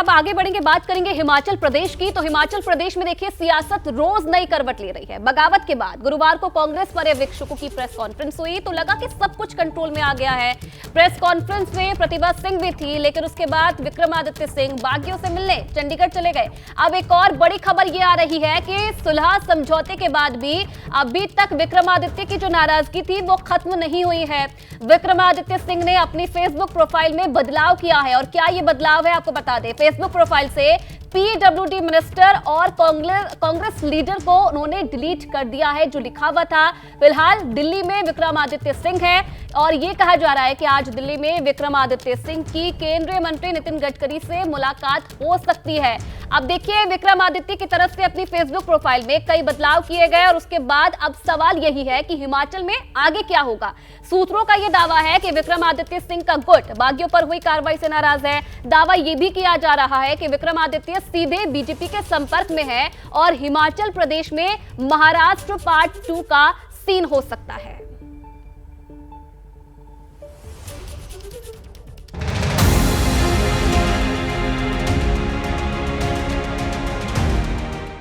अब आगे बढ़ेंगे, बात करेंगे हिमाचल प्रदेश की। तो हिमाचल प्रदेश में देखिए सियासत रोज नई करवट ले रही है। बगावत के बाद गुरुवार को कांग्रेस पर्यवेक्षकों की प्रेस कॉन्फ्रेंस हुई तो लगा कि सब कुछ कंट्रोल में आ गया है। प्रेस कॉन्फ्रेंस में प्रतिभा सिंह भी थी, लेकिन उसके बाद विक्रमादित्य सिंह बागियों से मिलने चंडीगढ़ चले गए। अब एक और बड़ी खबर ये आ रही है कि सुलह समझौते के बाद भी अभी तक विक्रमादित्य की जो नाराजगी थी वो खत्म नहीं हुई है। विक्रमादित्य सिंह ने अपनी फेसबुक प्रोफाइल में बदलाव किया है, और क्या ये बदलाव है आपको बता दें। फेसबुक प्रोफाइल से पीडब्ल्यूडी मिनिस्टर और कांग्रेस लीडर को उन्होंने डिलीट कर दिया है जो लिखा हुआ था। फिलहाल दिल्ली में विक्रमादित्य सिंह है और ये कहा जा रहा है कि आज दिल्ली में विक्रमादित्य सिंह की केंद्रीय मंत्री नितिन गडकरी से मुलाकात हो सकती है। अब देखिए विक्रमादित्य की तरफ से अपनी फेसबुक प्रोफाइल में कई बदलाव किए गए और उसके बाद अब सवाल यही है कि हिमाचल में आगे क्या होगा। सूत्रों का यह दावा है कि विक्रमादित्य सिंह का गुट बागियों पर हुई कार्रवाई से नाराज है। दावा यह भी किया जा रहा है कि विक्रमादित्य सीधे बीजेपी के संपर्क में है और हिमाचल प्रदेश में महाराष्ट्र पार्ट 2 का सीन हो सकता है।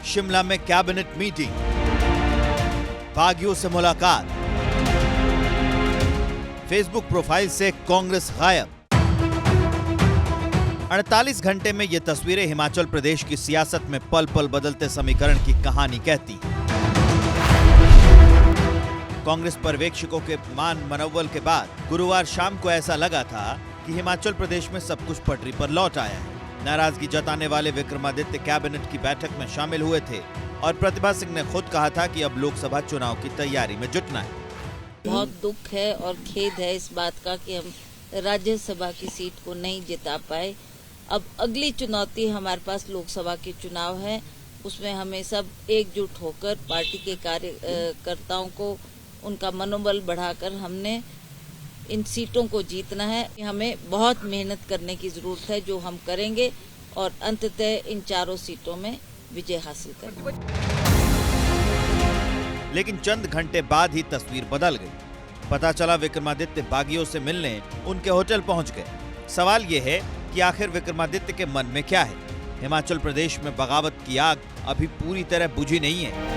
शिमला में कैबिनेट मीटिंग, बागियों से मुलाकात, फेसबुक प्रोफाइल से कांग्रेस गायब। 48 घंटे में ये तस्वीरें हिमाचल प्रदेश की सियासत में पल पल बदलते समीकरण की कहानी कहती। कांग्रेस पर्यवेक्षकों के मान मनोबल के बाद गुरुवार शाम को ऐसा लगा था कि हिमाचल प्रदेश में सब कुछ पटरी पर लौट आया है। नाराजगी जताने वाले विक्रमादित्य कैबिनेट की बैठक में शामिल हुए थे और प्रतिभा सिंह ने खुद कहा था कि अब लोकसभा चुनाव की तैयारी में जुटना है। बहुत दुख है और खेद है इस बात का कि हम राज्यसभा की सीट को नहीं जिता पाए। अब अगली चुनौती हमारे पास लोकसभा के चुनाव है, उसमें हमें सब एकजुट होकर पार्टी के कार्यकर्ताओं को उनका मनोबल बढ़ाकर हमने इन सीटों को जीतना है। हमें बहुत मेहनत करने की जरूरत है जो हम करेंगे और अंततः इन चारों सीटों में विजय हासिल करेंगे। लेकिन चंद घंटे बाद ही तस्वीर बदल गई। पता चला विक्रमादित्य बागियों से मिलने उनके होटल पहुंच गए। सवाल यह है कि आखिर विक्रमादित्य के मन में क्या है। हिमाचल प्रदेश में बगावत की आग अभी पूरी तरह बुझी नहीं है।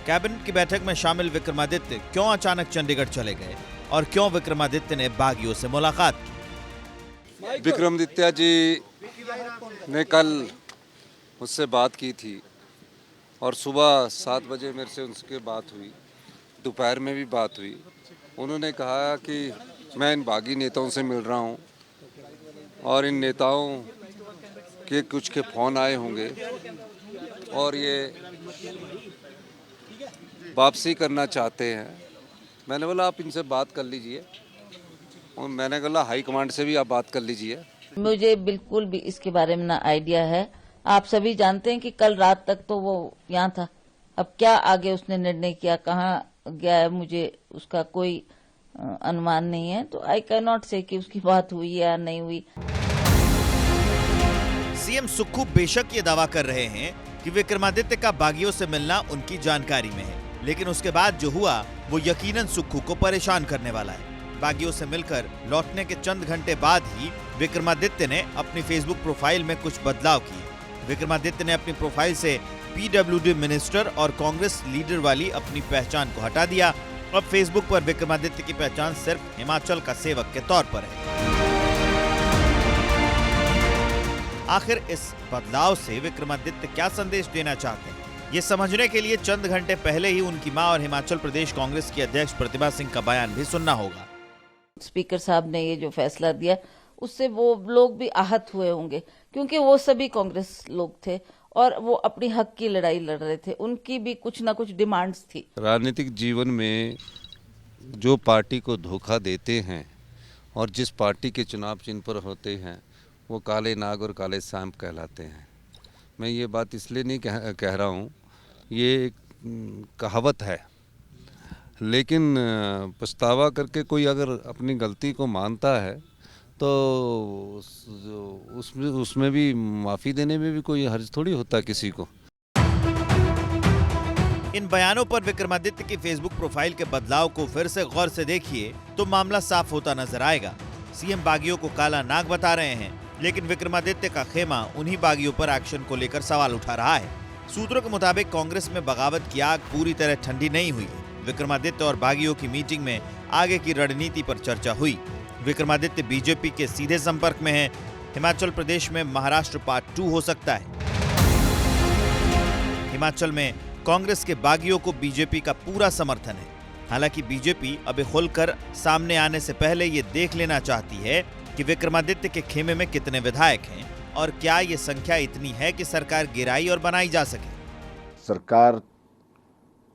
कैबिनेट की बैठक में शामिल विक्रमादित्य क्यों अचानक चंडीगढ़ चले गए और क्यों विक्रमादित्य ने बागियों से मुलाकात की। विक्रमादित्य जी ने कल मुझसे बात की थी और सुबह 7 बजे मेरे से उनसे बात हुई, दोपहर में भी बात हुई। उन्होंने कहा कि मैं इन बागी नेताओं से मिल रहा हूं और इन नेताओं के कुछ के फ़ोन आए होंगे और ये वापसी करना चाहते हैं। मैंने बोला आप इनसे बात कर लीजिए और मैंने बोला हाई कमांड से भी आप बात कर लीजिए। मुझे बिल्कुल भी इसके बारे में ना आइडिया है। आप सभी जानते हैं कि कल रात तक तो वो यहाँ था। अब क्या आगे उसने निर्णय किया, कहाँ गया है, मुझे उसका कोई अनुमान नहीं है। तो आई कैन नॉट से कि उसकी बात हुई या नहीं हुई। सीएम सुक्खू बेशक ये दावा कर रहे हैं कि विक्रमादित्य का बागियों से मिलना उनकी जानकारी में है, लेकिन उसके बाद जो हुआ वो यकीनन सुक्खू को परेशान करने वाला है। बागियों से मिलकर लौटने के चंद घंटे बाद ही विक्रमादित्य ने अपनी फेसबुक प्रोफाइल में कुछ बदलाव किए। विक्रमादित्य ने अपनी प्रोफाइल से पीडब्ल्यूडी मिनिस्टर और कांग्रेस लीडर वाली अपनी पहचान को हटा दिया। अब फेसबुक पर विक्रमादित्य की पहचान सिर्फ हिमाचल का सेवक के तौर पर है। आखिर इस बदलाव से विक्रमादित्य क्या संदेश देना चाहते हैं, ये समझने के लिए चंद घंटे पहले ही उनकी मां और हिमाचल प्रदेश कांग्रेस की अध्यक्ष प्रतिभा सिंह का बयान भी सुनना होगा। स्पीकर साहब ने ये जो फैसला दिया उससे वो लोग भी आहत हुए होंगे, क्योंकि वो सभी कांग्रेस लोग थे और वो अपनी हक की लड़ाई लड़ रहे थे। उनकी भी कुछ ना कुछ डिमांड्स थी। राजनीतिक जीवन में जो पार्टी को धोखा देते हैं और जिस पार्टी के चुनाव चिन्ह पर होते हैं वो काले नाग और काले सांप कहलाते हैं। मैं ये बात इसलिए नहीं कह रहा हूँ, ये एक कहावत है, लेकिन पछतावा करके कोई अगर अपनी गलती को मानता है तो उसमें भी माफ़ी देने में भी कोई हर्ज थोड़ी होता किसी को। इन बयानों पर विक्रमादित्य की फेसबुक प्रोफाइल के बदलाव को फिर से गौर से देखिए तो मामला साफ होता नजर आएगा। सीएम बागियों को काला नाग बता रहे हैं, लेकिन विक्रमादित्य का खेमा उन्हीं बागियों पर एक्शन को लेकर सवाल उठा रहा है। सूत्रों के मुताबिक कांग्रेस में बगावत की आग पूरी तरह ठंडी नहीं हुई है। विक्रमादित्य और बागियों की मीटिंग में आगे की रणनीति पर चर्चा हुई। विक्रमादित्य बीजेपी के सीधे संपर्क में हैं। हिमाचल प्रदेश में महाराष्ट्र पार्ट 2 हो सकता है। हिमाचल में कांग्रेस के बागियों को बीजेपी का पूरा समर्थन है। हालांकि बीजेपी अभी खुलकर सामने आने से पहले ये देख लेना चाहती है कि विक्रमादित्य के खेमे में कितने विधायक हैं और क्या ये संख्या इतनी है कि सरकार गिराई और बनाई जा सके। सरकार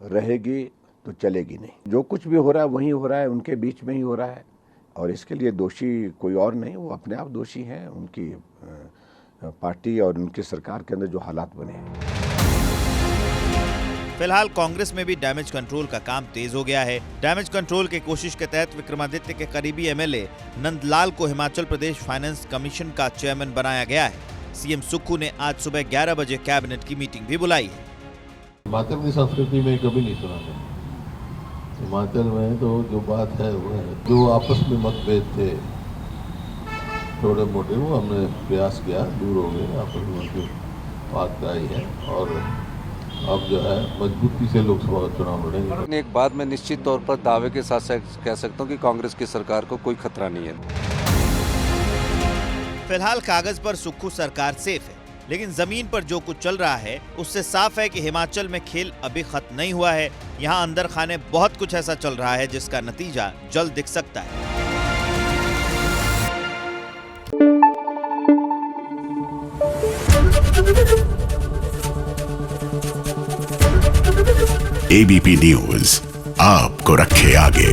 रहेगी तो चलेगी नहीं। जो कुछ भी हो रहा है वही हो रहा है, उनके बीच में ही हो रहा है और इसके लिए दोषी कोई और नहीं, वो अपने आप दोषी हैं। उनकी पार्टी और उनकी सरकार के अंदर जो हालात बने हैं। फिलहाल कांग्रेस में भी डैमेज कंट्रोल का काम तेज हो गया है। डैमेज कंट्रोल की कोशिश के तहत विक्रमादित्य के करीबी एमएलए नंदलाल को हिमाचल प्रदेश फाइनेंस कमीशन का चेयरमैन बनाया गया है। सीएम सुक्खू ने आज सुबह 11 बजे कैबिनेट की मीटिंग भी बुलाई है। हिमाचल की संस्कृति में कभी नहीं सुना था। हिमाचल में तो जो बात है वो है, जो आपस में मतभेद थे थोड़े मोटे, वो हमने प्रयास किया, दूर हो गए, आपस में बात कराई है और अब जो है मजबूती से लोकसभा चुनाव लड़ेंगे। एक बात मैं निश्चित तौर पर दावे के साथ कह सकता हूं कि कांग्रेस की सरकार को कोई खतरा नहीं है। फिलहाल कागज पर सुक्खू सरकार सेफ है, लेकिन जमीन पर जो कुछ चल रहा है उससे साफ है कि हिमाचल में खेल अभी खत्म नहीं हुआ है। यहाँ अंदर खाने बहुत कुछ ऐसा चल रहा है जिसका नतीजा जल्द दिख सकता है। एबीपी न्यूज आपको रखे आगे।